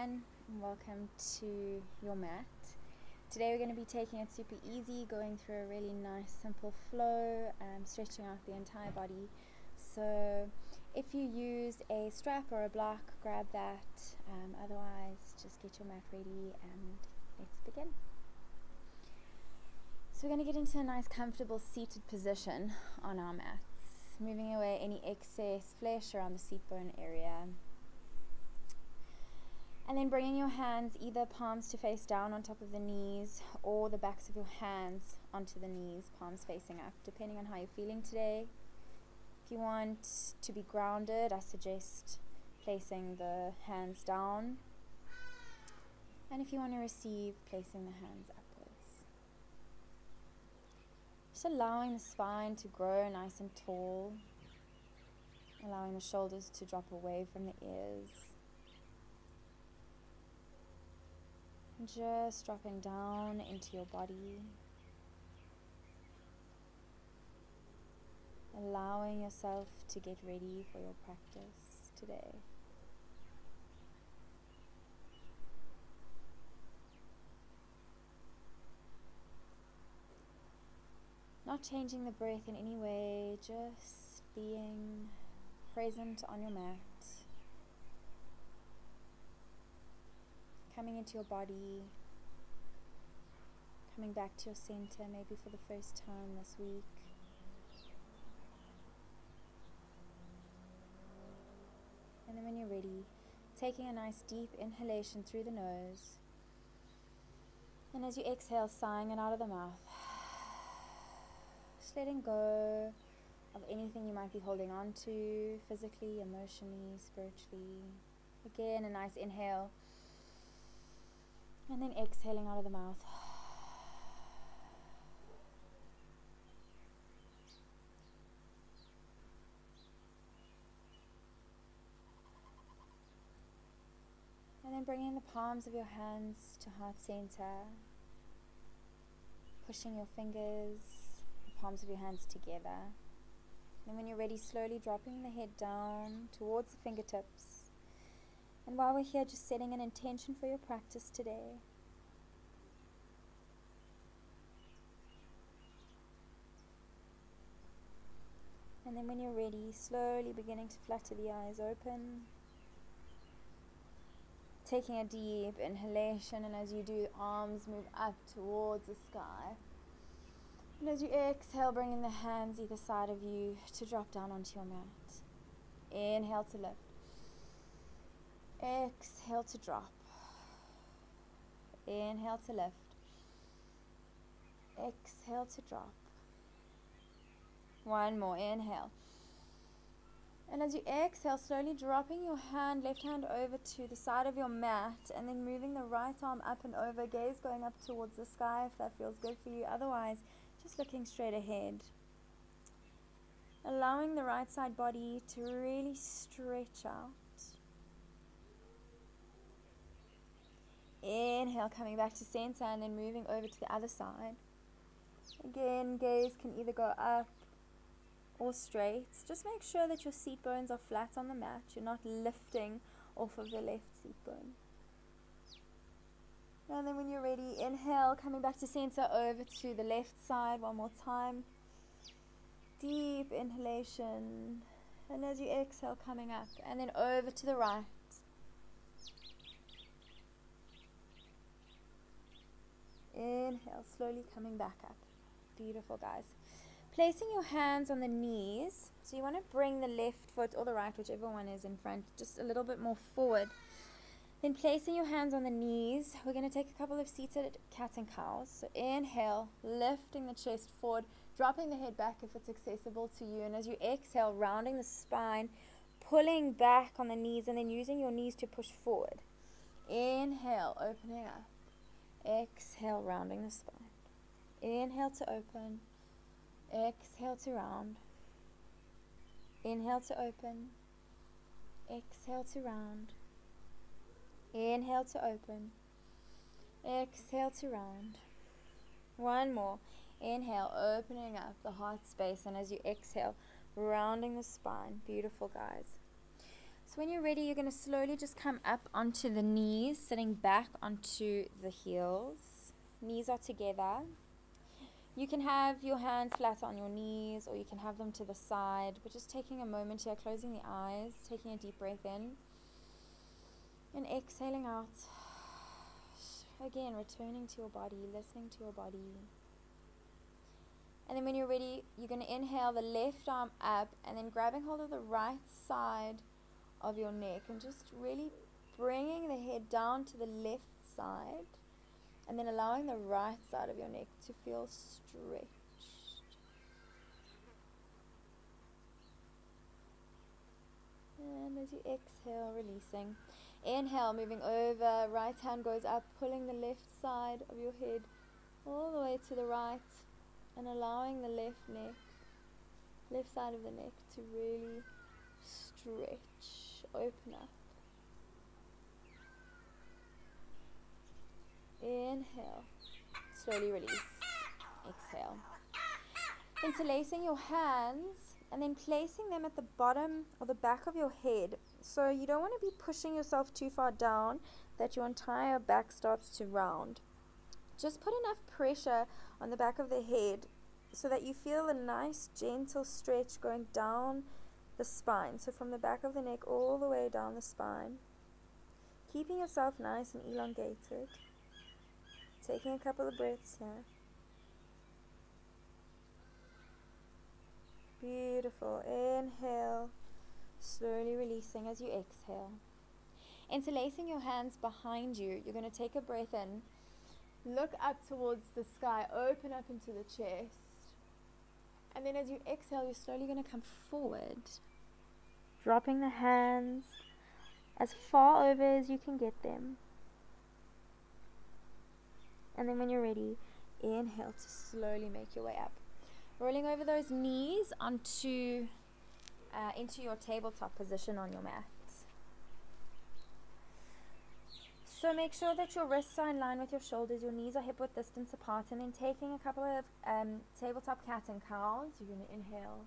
everyone, and welcome to your mat. Today we're going to be taking it super easy, going through a really nice simple flow, stretching out the entire body. So if you use a strap or a block, grab that. Otherwise, just get your mat ready and let's begin. So we're going to get into a nice comfortable seated position on our mats, moving away any excess flesh around the seat bone area. And then bringing your hands either palms to face down on top of the knees or the backs of your hands onto the knees, palms facing up, depending on how you're feeling today. If you want to be grounded, I suggest placing the hands down. And if you want to receive, placing the hands upwards. Just allowing the spine to grow nice and tall, allowing the shoulders to drop away from the ears. Just dropping down into your body, allowing yourself to get ready for your practice today. Not changing the breath in any way, just being present on your mat. Coming into your body, coming back to your center, maybe for the first time this week. And then when you're ready, taking a nice deep inhalation through the nose. And as you exhale, sighing it out of the mouth. Just letting go of anything you might be holding on to, physically, emotionally, spiritually. Again, a nice inhale. And then exhaling out of the mouth. And then bringing the palms of your hands to heart center. Pushing your fingers, the palms of your hands together. And when you're ready, slowly dropping the head down towards the fingertips. And while we're here, just setting an intention for your practice today. And then when you're ready, slowly beginning to flutter the eyes open. Taking a deep inhalation, and as you do, arms move up towards the sky. And as you exhale, bringing the hands either side of you to drop down onto your mat. Inhale to lift. Exhale to drop. Inhale to lift. Exhale to drop. One more, inhale. And as you exhale, slowly dropping your left hand over to the side of your mat, and then moving the right arm up and over, gaze going up towards the sky if that feels good for you. Otherwise, just looking straight ahead. Allowing the right side body to really stretch out. Inhale, coming back to center, and then moving over to the other side. Again, gaze can either go up or straight. Just make sure that your seat bones are flat on the mat. You're not lifting off of the left seat bone. And then when you're ready, inhale, coming back to center, over to the left side one more time. Deep inhalation. And as you exhale, coming up, and then over to the right. Inhale, slowly coming back up. Beautiful, guys. Placing your hands on the knees. So you want to bring the left foot or the right, whichever one is in front, just a little bit more forward. Then placing your hands on the knees, we're going to take a couple of seated cat and cows. So inhale, lifting the chest forward, dropping the head back if it's accessible to you. And as you exhale, rounding the spine, pulling back on the knees, and then using your knees to push forward. Inhale, opening up. Exhale, rounding the spine. Inhale to open. Exhale to round. Inhale to open. Exhale to round. Inhale to open. Exhale to round. One more. Inhale, opening up the heart space, and as you exhale, rounding the spine. Beautiful, guys. So when you're ready, you're going to slowly just come up onto the knees, sitting back onto the heels. Knees are together. You can have your hands flat on your knees, or you can have them to the side, but just taking a moment here, closing the eyes, taking a deep breath in, and exhaling out. Again, returning to your body, listening to your body. And then when you're ready, you're going to inhale the left arm up, and then grabbing hold of the right side of your neck and just really bringing the head down to the left side, and then allowing the right side of your neck to feel stretched. And as you exhale, releasing. Inhale, moving over, right hand goes up, pulling the left side of your head all the way to the right, and allowing the left side of the neck to really stretch, open up. Inhale, slowly release, exhale. Interlacing your hands and then placing them at the bottom or the back of your head. So you don't want to be pushing yourself too far down that your entire back starts to round. Just put enough pressure on the back of the head so that you feel a nice gentle stretch going down the spine. So from the back of the neck all the way down the spine. Keeping yourself nice and elongated. Taking a couple of breaths here. Beautiful. Inhale. Slowly releasing as you exhale. Interlacing your hands behind you. You're going to take a breath in. Look up towards the sky. Open up into the chest. And then as you exhale, you're slowly going to come forward. Dropping the hands as far over as you can get them. And then when you're ready, inhale to slowly make your way up. Rolling over those knees onto into your tabletop position on your mat. So make sure that your wrists are in line with your shoulders, your knees are hip-width distance apart, and then taking a couple of tabletop cat and cows. You're going to inhale.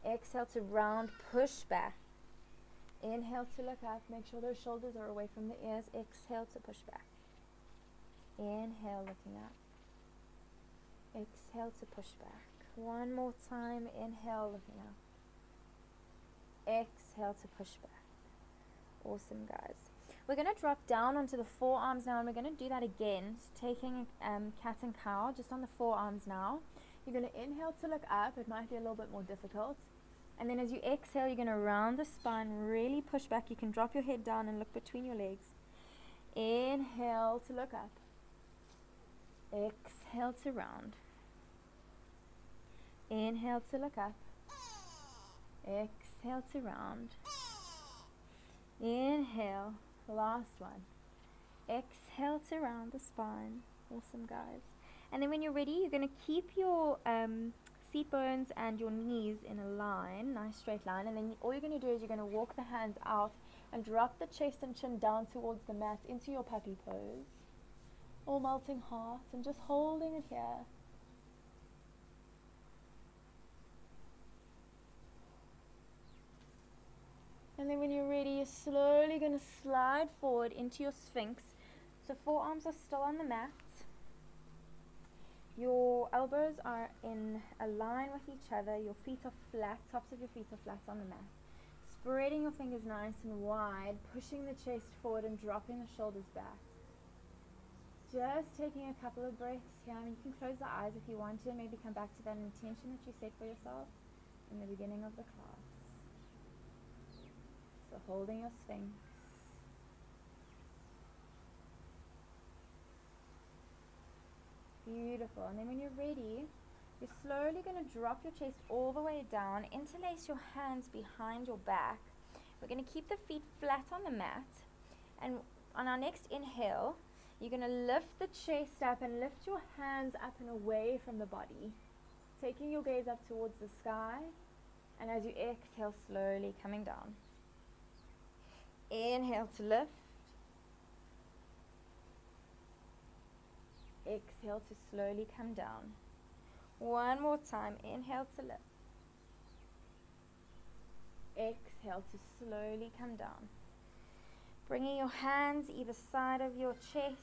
Exhale to round, push back. Inhale to look up. Make sure those shoulders are away from the ears. Exhale to push back. Inhale, looking up. Exhale to push back. One more time. Inhale, looking up. Exhale to push back. Awesome, guys. We're going to drop down onto the forearms now, and we're going to do that again. So taking cat and cow just on the forearms now. You're going to inhale to look up. It might be a little bit more difficult. And then as you exhale, you're going to round the spine, really push back. You can drop your head down and look between your legs. Inhale to look up. Exhale to round. Inhale to look up. Exhale to round. Inhale. Last one. Exhale to round the spine. Awesome, guys. And then when you're ready, you're going to keep your seat bones and your knees in a line, nice straight line. And then all you're going to do is you're going to walk the hands out and drop the chest and chin down towards the mat into your puppy pose. All melting heart and just holding it here. And then when you're ready, you're slowly going to slide forward into your Sphinx. So forearms are still on the mat. Your elbows are in a line with each other. Your feet are flat. Tops of your feet are flat on the mat. Spreading your fingers nice and wide. Pushing the chest forward and dropping the shoulders back. Just taking a couple of breaths here. And you can close the eyes if you want to. Maybe come back to that intention that you set for yourself in the beginning of the class. So holding your Sphinx. Beautiful. And then when you're ready, you're slowly going to drop your chest all the way down. Interlace your hands behind your back. We're going to keep the feet flat on the mat. And on our next inhale, you're going to lift the chest up and lift your hands up and away from the body. Taking your gaze up towards the sky. And as you exhale, slowly coming down. Inhale to lift. Exhale to slowly come down. One more time. Inhale to lift. Exhale exhale to slowly come down. Bringing your hands either side of your chest.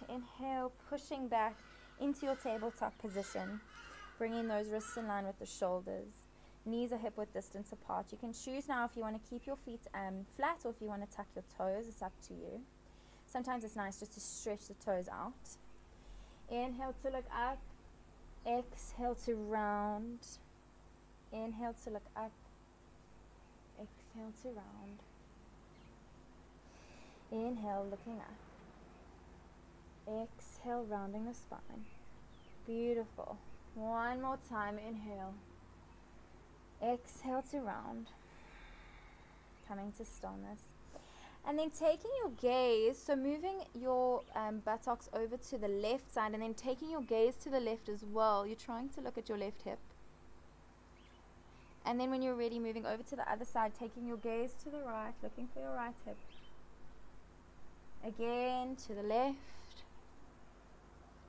Inhale, pushing back into your tabletop position. Bringing those wrists in line with the shoulders. Knees are hip-width distance apart. You can choose now if you want to keep your feet flat or if you want to tuck your toes. It's up to you. Sometimes it's nice just to stretch the toes out. Inhale to look up. Exhale to round. Inhale to look up. Exhale to round. Inhale, looking up. Exhale, rounding the spine. Beautiful. One more time. Inhale. Exhale to round. Coming to stillness. And then taking your gaze, so moving your buttocks over to the left side and then taking your gaze to the left as well. You're trying to look at your left hip. And then when you're ready, moving over to the other side, taking your gaze to the right, looking for your right hip. Again, to the left.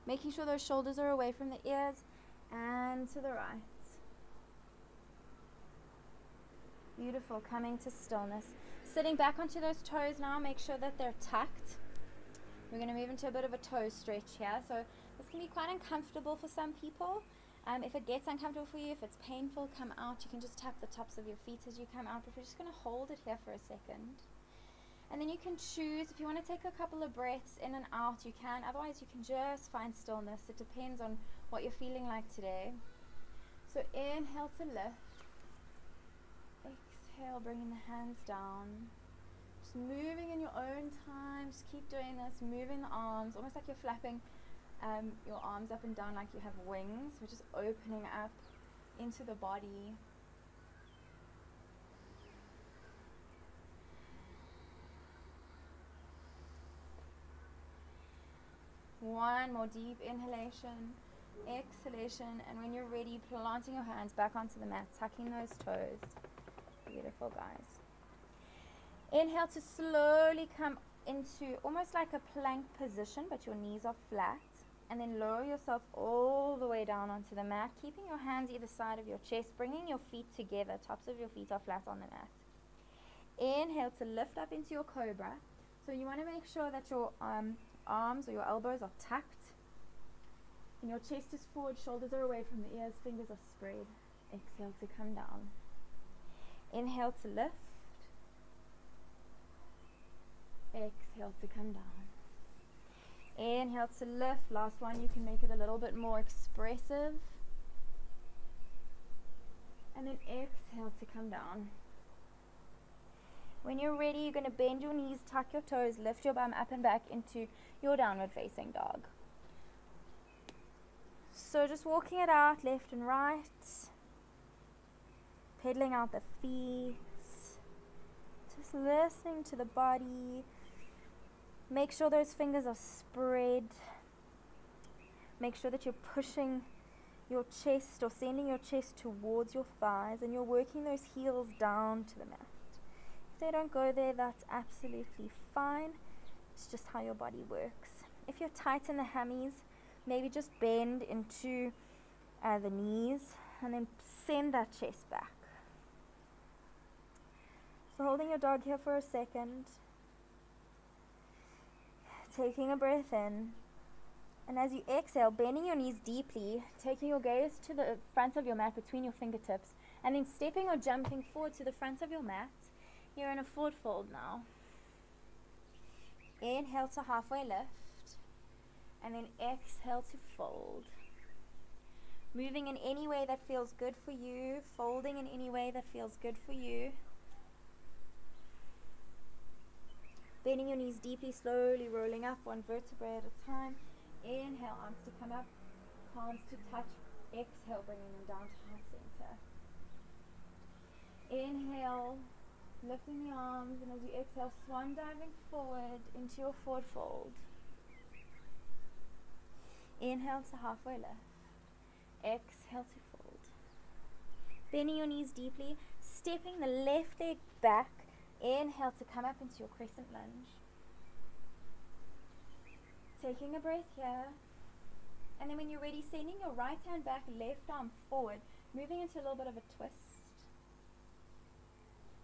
Making sure those shoulders are away from the ears. And to the right. Beautiful, coming to stillness. Sitting back onto those toes now, make sure that they're tucked. We're going to move into a bit of a toe stretch here. So this can be quite uncomfortable for some people. If it gets uncomfortable for you, if it's painful, come out. You can just tap the tops of your feet as you come out. But we're just going to hold it here for a second. And then you can choose, if you want to take a couple of breaths in and out, you can. Otherwise, you can just find stillness. It depends on what you're feeling like today. So inhale to lift. Exhale, bringing the hands down. Just moving in your own time. Just keep doing this. Moving the arms, almost like you're flapping your arms up and down like you have wings. We're just opening up into the body. One more deep inhalation, exhalation, and when you're ready, planting your hands back onto the mat, tucking those toes. Beautiful, guys. Inhale to slowly come into almost like a plank position, but your knees are flat. And then lower yourself all the way down onto the mat, keeping your hands either side of your chest, bringing your feet together. Tops of your feet are flat on the mat. Inhale to lift up into your cobra. So you want to make sure that your arms or your elbows are tucked. And your chest is forward, shoulders are away from the ears, fingers are spread. Exhale to come down. Inhale to lift. Exhale to come down. Inhale to lift. Last one, you can make it a little bit more expressive. And then exhale to come down. When you're ready, you're going to bend your knees, tuck your toes, lift your bum up and back into your downward facing dog. So just walking it out left and right. Pedaling out the feet. Just listening to the body. Make sure those fingers are spread. Make sure that you're pushing your chest or sending your chest towards your thighs and you're working those heels down to the mat. If they don't go there, that's absolutely fine. It's just how your body works. If you're tight in the hammies, maybe just bend into the knees and then send that chest back. So holding your dog here for a second. Taking a breath in. And as you exhale, bending your knees deeply, taking your gaze to the front of your mat between your fingertips, and then stepping or jumping forward to the front of your mat. You're in a forward fold now. Inhale to halfway lift, and then exhale to fold. Moving in any way that feels good for you, folding in any way that feels good for you. Bending your knees deeply, slowly rolling up one vertebrae at a time. Inhale, arms to come up, palms to touch. Exhale, bringing them down to heart center. Inhale, lifting the arms, and as you exhale, swan diving forward into your forward fold. Inhale to halfway lift. Exhale to fold. Bending your knees deeply, stepping the left leg back. Inhale to come up into your crescent lunge. Taking a breath here. And then when you're ready, sending your right hand back, left arm forward, moving into a little bit of a twist.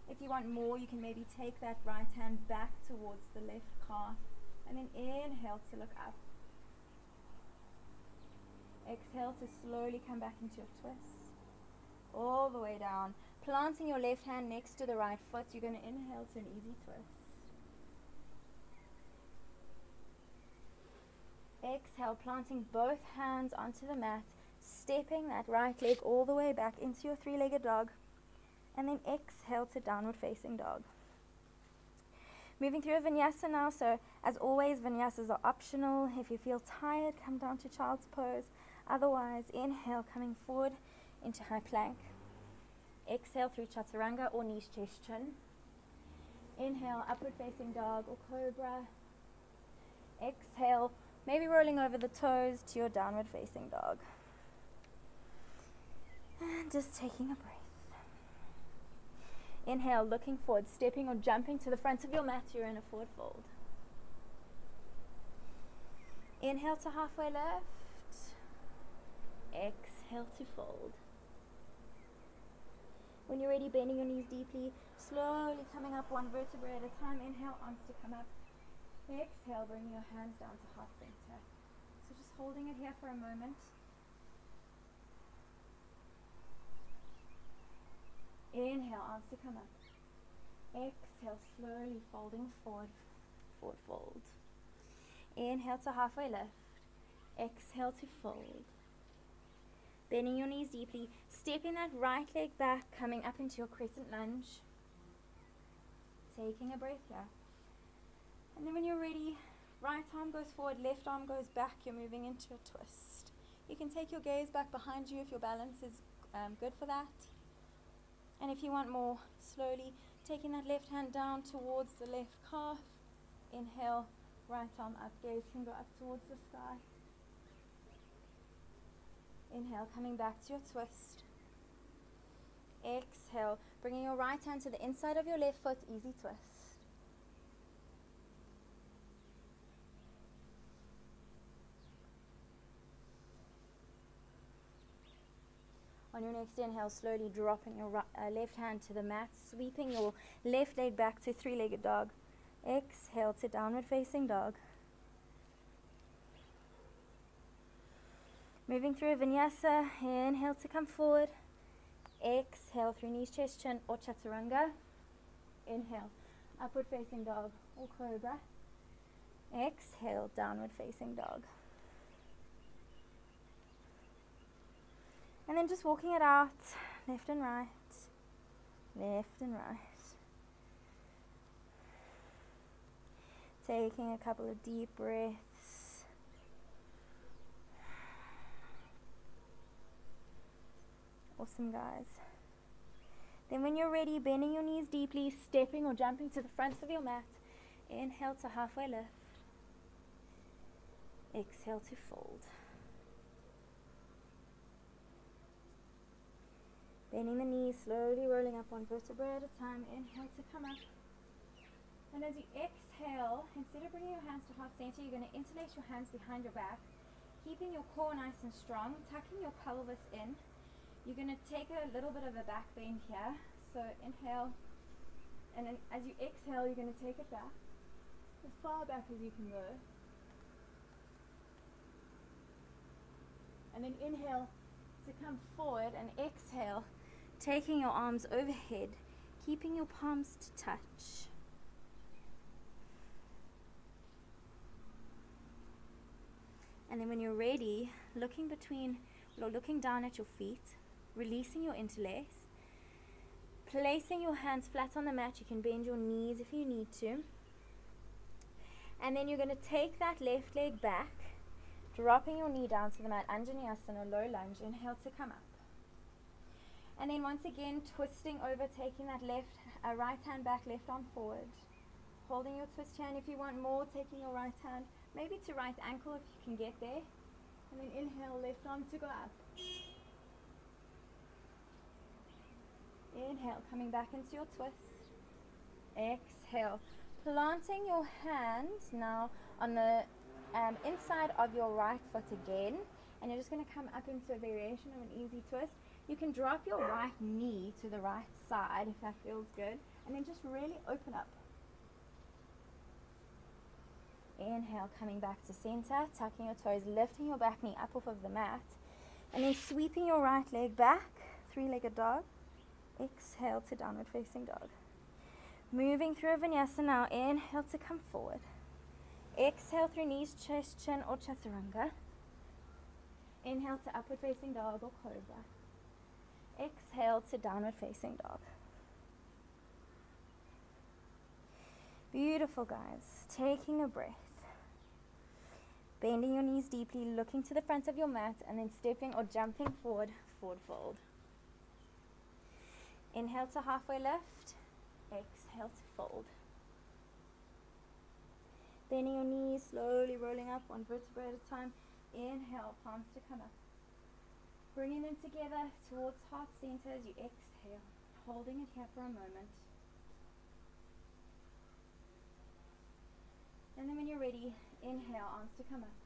If you want more, you can maybe take that right hand back towards the left calf, and then inhale to look up. Exhale to slowly come back into your twist, all the way down. Planting your left hand next to the right foot, you're going to inhale to an easy twist. Exhale, planting both hands onto the mat, stepping that right leg all the way back into your three-legged dog, and then exhale to downward facing dog. Moving through a vinyasa now, so as always, vinyasas are optional. If you feel tired, come down to child's pose. Otherwise, inhale, coming forward into high plank. Exhale through chaturanga or knees, chest, chin. Inhale, upward facing dog or cobra. Exhale, maybe rolling over the toes to your downward facing dog. And just taking a breath. Inhale, looking forward, stepping or jumping to the front of your mat, you're in a forward fold. Inhale to halfway left. Exhale to fold. When you're ready, bending your knees deeply, slowly coming up one vertebra at a time. Inhale, arms to come up. Exhale, bringing your hands down to heart center. So just holding it here for a moment. Inhale, arms to come up. Exhale, slowly folding forward, forward fold. Inhale to halfway left. Exhale to fold. Bending your knees deeply, stepping that right leg back, coming up into your crescent lunge. Taking a breath here. And then when you're ready, right arm goes forward, left arm goes back, you're moving into a twist. You can take your gaze back behind you if your balance is good for that. And if you want more, slowly taking that left hand down towards the left calf. Inhale, right arm up, gaze can go up towards the sky. Inhale, coming back to your twist. Exhale, bringing your right hand to the inside of your left foot, easy twist. On your next inhale, slowly dropping your left hand to the mat, sweeping your left leg back to three-legged dog. Exhale to downward facing dog. Moving through a vinyasa, inhale to come forward. Exhale through knees, chest, chin or chaturanga. Inhale, upward facing dog or cobra. Exhale, downward facing dog. And then just walking it out, left and right, left and right. Taking a couple of deep breaths. Awesome, guys. Then when you're ready, bending your knees deeply, stepping or jumping to the front of your mat. Inhale to halfway lift. Exhale to fold. Bending the knees, slowly rolling up one vertebra at a time. Inhale to come up. And as you exhale, instead of bringing your hands to heart center, you're going to interlace your hands behind your back, keeping your core nice and strong, tucking your pelvis in. You're going to take a little bit of a back bend here. So inhale, and then as you exhale, you're going to take it back, as far back as you can go. And then inhale to come forward, and exhale, taking your arms overhead, keeping your palms to touch. And then when you're ready, looking down at your feet, releasing your interlace, placing your hands flat on the mat. You can bend your knees if you need to. And then you're going to take that left leg back, dropping your knee down to the mat, Anjaneyasana, low lunge. Inhale to come up. And then once again, twisting over, taking that right hand back, left arm forward. Holding your twist hand. If you want more, taking your right hand, maybe to right ankle if you can get there. And then inhale, left arm to go up. Inhale, coming back into your twist. Exhale, planting your hands now on the inside of your right foot again. And you're just going to come up into a variation of an easy twist. You can drop your right knee to the right side if that feels good, and then just really open up. Inhale, coming back to center, tucking your toes, lifting your back knee up off of the mat, and then sweeping your right leg back, three-legged dog. Exhale to downward facing dog. Moving through a vinyasa now. Inhale to come forward. Exhale through knees, chest, chin, or chaturanga. Inhale to upward facing dog or cobra. Exhale to downward facing dog. Beautiful, guys. Taking a breath. Bending your knees deeply, looking to the front of your mat, and then stepping or jumping forward, forward fold. Inhale to halfway lift. Exhale to fold. Bending your knees, slowly rolling up one vertebra at a time. Inhale, palms to come up. Bringing them together towards heart center as you exhale. Holding it here for a moment. And then when you're ready, inhale, arms to come up.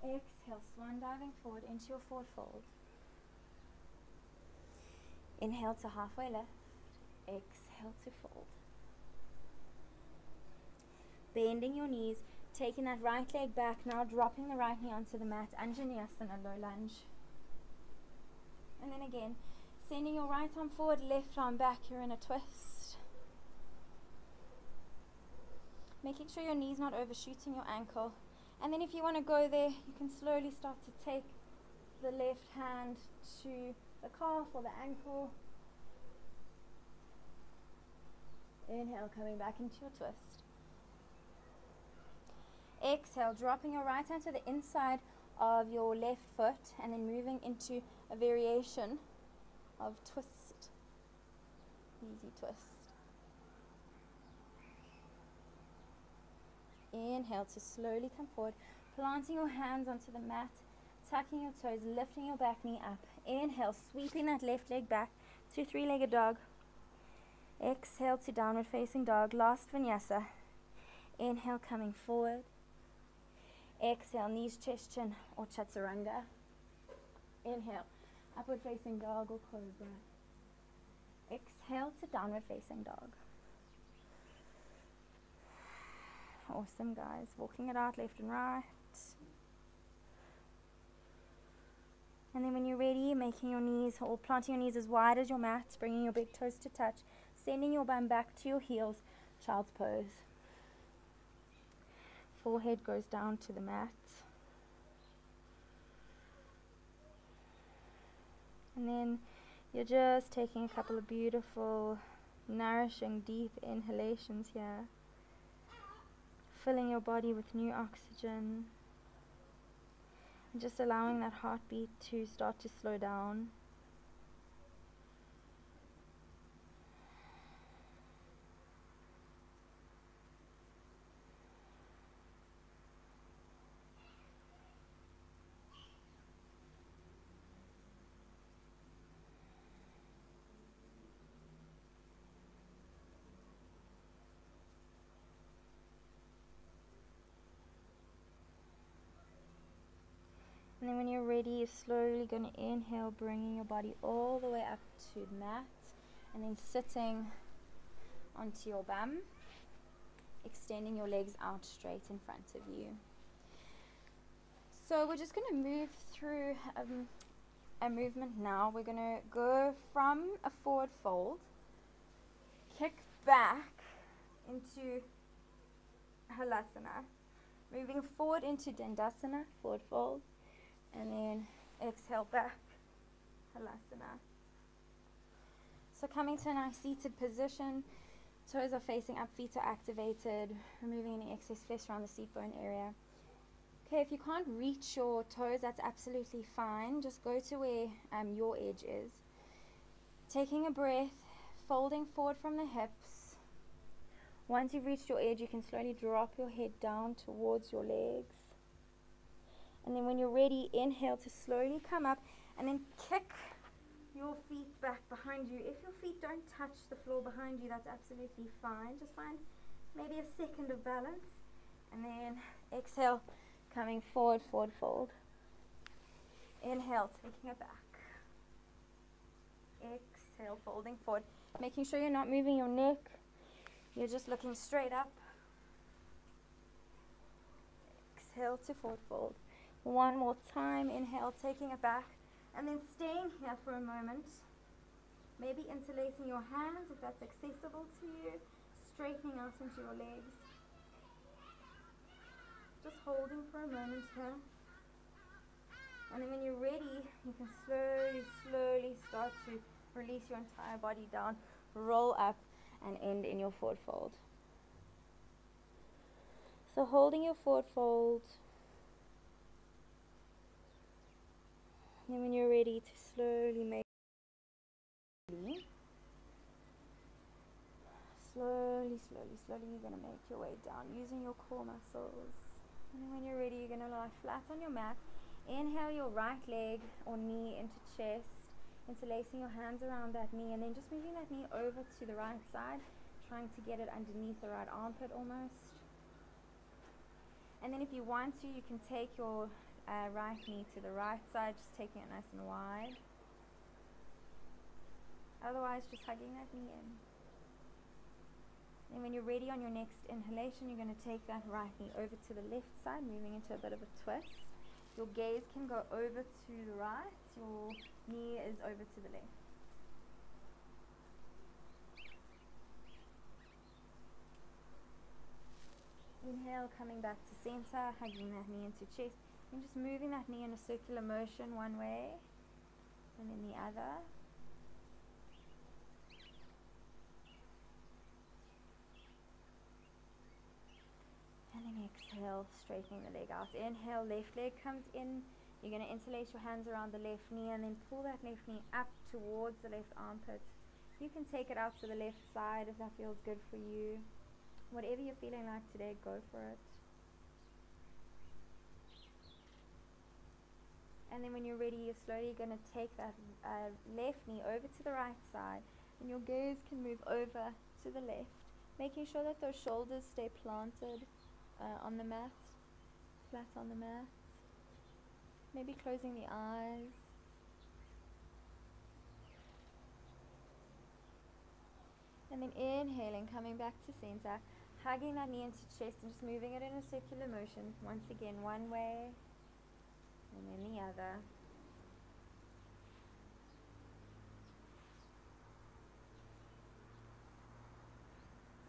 Exhale, swan diving forward into your forward fold. Inhale to halfway lift. Exhale to fold. Bending your knees, taking that right leg back, now dropping the right knee onto the mat, Anjaneyasana, low lunge. And then again, sending your right arm forward, left arm back, you're in a twist. Making sure your knee's not overshooting your ankle. And then if you want to go there, you can slowly start to take the left hand to the calf or the ankle. Inhale, coming back into your twist. Exhale, dropping your right hand to the inside of your left foot and then moving into a variation of twist. Easy twist. Inhale to slowly come forward, planting your hands onto the mat, tucking your toes, lifting your back knee up. Inhale, sweeping that left leg back to three-legged dog. Exhale to downward facing dog, last vinyasa. Inhale, coming forward. Exhale, knees, chest, chin, or chaturanga. Inhale, upward facing dog or cobra. Exhale to downward facing dog. Awesome, guys. Walking it out left and right. And then when you're ready, making your knees or planting your knees as wide as your mat, bringing your big toes to touch, sending your bum back to your heels, child's pose. Forehead goes down to the mat. And then you're just taking a couple of beautiful, nourishing, deep inhalations here. Filling your body with new oxygen. And just allowing that heartbeat to start to slow down. And then when you're ready, you're slowly going to inhale, bringing your body all the way up to the mat, and then sitting onto your bum, extending your legs out straight in front of you. So we're just going to move through a movement now. We're going to go from a forward fold, kick back into Halasana, moving forward into Dandasana, forward fold, and then exhale back, Halasana. So coming to a nice seated position, toes are facing up, feet are activated, removing any excess flesh around the seat bone area. Okay, if you can't reach your toes, that's absolutely fine. Just go to where your edge is. Taking a breath, folding forward from the hips. Once you've reached your edge, you can slowly drop your head down towards your legs. And then when you're ready, inhale to slowly come up and then kick your feet back behind you. If your feet don't touch the floor behind you, that's absolutely fine. Just find maybe a second of balance. And then exhale, coming forward, forward fold. Inhale, taking it back. exhale, folding forward, making sure you're not moving your neck, you're just looking straight up. Exhale to forward fold. One more time, inhale, taking it back, and then staying here for a moment. Maybe interlacing your hands if that's accessible to you, straightening out into your legs. Just holding for a moment here. And then when you're ready, you can slowly start to release your entire body down, roll up, and end in your forward fold. So holding your forward fold. And when you're ready to slowly you're going to make your way down using your core muscles. And then when you're ready, you're going to lie flat on your mat. Inhale your right leg or knee into chest, interlacing your hands around that knee, and then just moving that knee over to the right side, trying to get it underneath the right armpit almost. And then if you want to, you can take your right knee to the right side, just taking it nice and wide. Otherwise, just hugging that knee in. And when you're ready on your next inhalation, you're going to take that right knee over to the left side, moving into a bit of a twist. Your gaze can go over to the right, your knee is over to the left. Inhale, coming back to center, hugging that knee into chest, and just moving that knee in a circular motion one way, and then the other. And then exhale, straightening the leg out. Inhale, left leg comes in. You're going to interlace your hands around the left knee and then pull that left knee up towards the left armpit. You can take it out to the left side if that feels good for you. Whatever you're feeling like today, go for it. And then when you're ready, you're slowly going to take that left knee over to the right side, and your gaze can move over to the left, making sure that those shoulders stay planted on the mat, flat on the mat. Maybe closing the eyes. And then inhaling, coming back to center, hugging that knee into chest and just moving it in a circular motion. Once again, one way and then the other.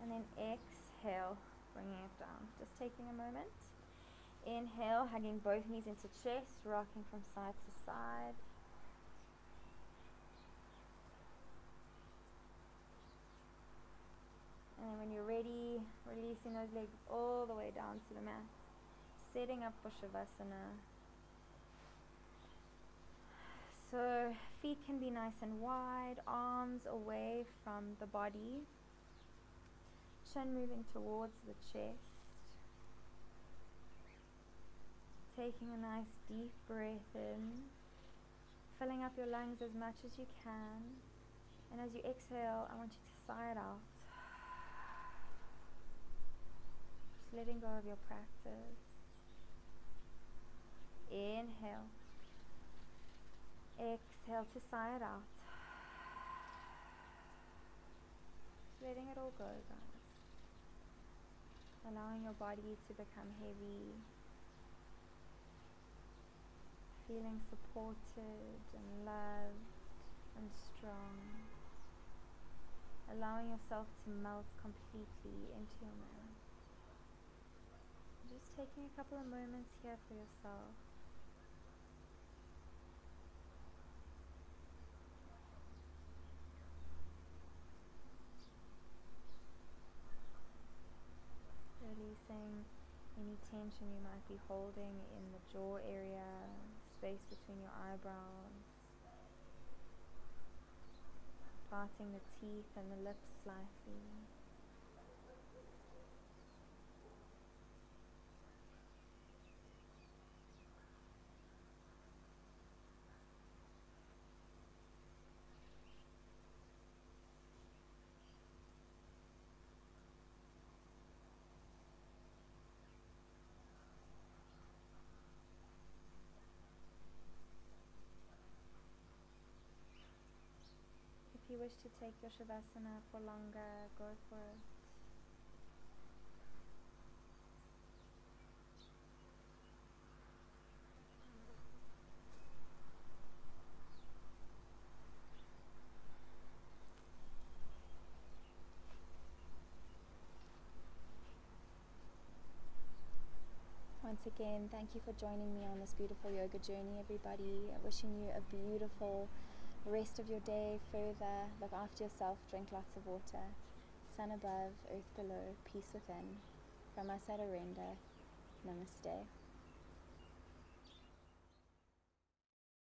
And then exhale, bringing it down. Just taking a moment. Inhale, hugging both knees into chest, rocking from side to side. And then when you're ready, releasing those legs all the way down to the mat. Setting up for Shavasana. So feet can be nice and wide, arms away from the body. Chin moving towards the chest. Taking a nice deep breath in, filling up your lungs as much as you can, and as you exhale, I want you to sigh it out. Just letting go of your practice. Inhale. Exhale to sigh it out. Just letting it all go, guys. Allowing your body to become heavy. Feeling supported and loved and strong. Allowing yourself to melt completely into your mat. Just taking a couple of moments here for yourself. Releasing any tension you might be holding in the jaw area, space between your eyebrows, parting the teeth and the lips slightly. wish to take your Shavasana for longer, go for it. Once again, thank you for joining me on this beautiful yoga journey, everybody. Wishing you a beautiful rest of your day further. Look after yourself, drink lots of water. Sun above, earth below, peace within. From us at Arenda, namaste.